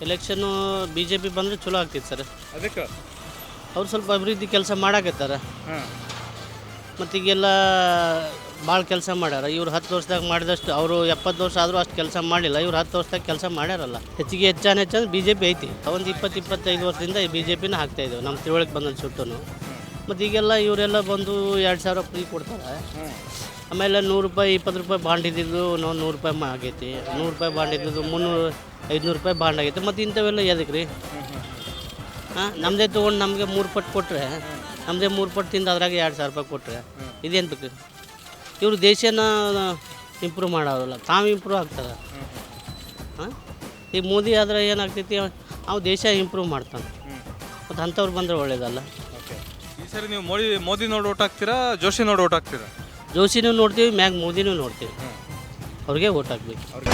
Election B J P ಬಂದರೆ ಚಲೋ ಆಗ್ತೈತೆ ಸರ್. ಅದಕ್ಕೆ ಅವ್ರು ಸ್ವಲ್ಪ ಅಭಿವೃದ್ಧಿ ಕೆಲಸ ಮಾಡಾಕತ್ತಾರ. ಹಾಂ ಮತ್ತು ಈಗೆಲ್ಲ ಭಾಳ ಕೆಲಸ ಮಾಡ್ಯಾರ. ಇವ್ರು 10 ವರ್ಷದಾಗ ಮಾಡಿದಷ್ಟು, ಅವರು 70 ವರ್ಷ ಆದರೂ ಅಷ್ಟು ಕೆಲಸ ಮಾಡಲಿಲ್ಲ. ಇವ್ರು 10 ವರ್ಷದಾಗ ಕೆಲಸ ಮಾಡ್ಯಾರಲ್ಲ. ಹೆಚ್ಚಂದ್ರೆ ಬಿ ಜೆ ಪಿ ಐತಿ. ಒಂದು 20-25 ವರ್ಷದಿಂದ ಬಿ ಜೆ ಪಿನ ಹಾಕ್ತಾಯಿದ್ದೇವೆ ನಮ್ಮ ತಿಳುವಳಿಕೆ ಬಂದ ಸುಟ್ಟು. ಮತ್ತು ಈಗೆಲ್ಲ ಇವರೆಲ್ಲ ಬಂದು 2,000 ಫ್ರೀ ಕೊಡ್ತಾರೆ. ಆಮೇಲೆ 100 ರೂಪಾಯಿ 20 ರೂಪಾಯಿ ಬಾಂಡ್ ಇದ್ದಿದ್ದು ನಾವು 100 ರೂಪಾಯಿ ಆಗೈತಿ. 100 ರೂಪಾಯಿ ಬಾಂಡ್ ಇದ್ದಿದ್ದು 300-500 ರೂಪಾಯಿ ಬಾಂಡ್ ಆಗೈತೆ. ಮತ್ತು ಇಂಥವೆಲ್ಲ ಎದಕ್ಕೆ ರೀ? ಹಾಂ, ನಮ್ಮದೇ ತೊಗೊಂಡು ನಮಗೆ 3 ಪಟ್ಟು ಕೊಟ್ಟರೆ, ನಮ್ಮದೇ 3 ಪಟ್ಟು ತಿಂದು ಅದ್ರಾಗ 2,000 ರೂಪಾಯಿ ಕೊಟ್ಟರೆ ಇದೇನು ಬೇಕು? ಇವರು ದೇಶನ ಇಂಪ್ರೂವ್ ಮಾಡೋರಲ್ಲ, ತಾವು ಇಂಪ್ರೂವ್ ಆಗ್ತಾರೆ. ಹಾಂ, ಈಗ ಮೋದಿ ಆದರೆ ಏನಾಗ್ತೈತಿ, ಅವು ದೇಶ ಇಂಪ್ರೂವ್ ಮಾಡ್ತಾನೆ. ಮತ್ತು ಅಂಥವ್ರು ಬಂದರೆ ಒಳ್ಳೇದಲ್ಲ. ಓಕೆ, ಈ ಸರಿ ನೀವು ಮೋದಿ ನೋಡಿ ಓಟ್ ಹಾಕ್ತೀರಾ, ಜೋಶಿ ನೋಡಿ ಓಟ್ ಹಾಕ್ತೀರಾ? ಜೋಶಿನೂ ನೋಡ್ತೀವಿ, ಮ್ಯಾಗ ಮೋದಿನೂ ನೋಡ್ತೀವಿ. ಅವ್ರಿಗೆ ಓಟ್ ಹಾಕ್ಬೇಕು. ಅವ್ರಿಗೆ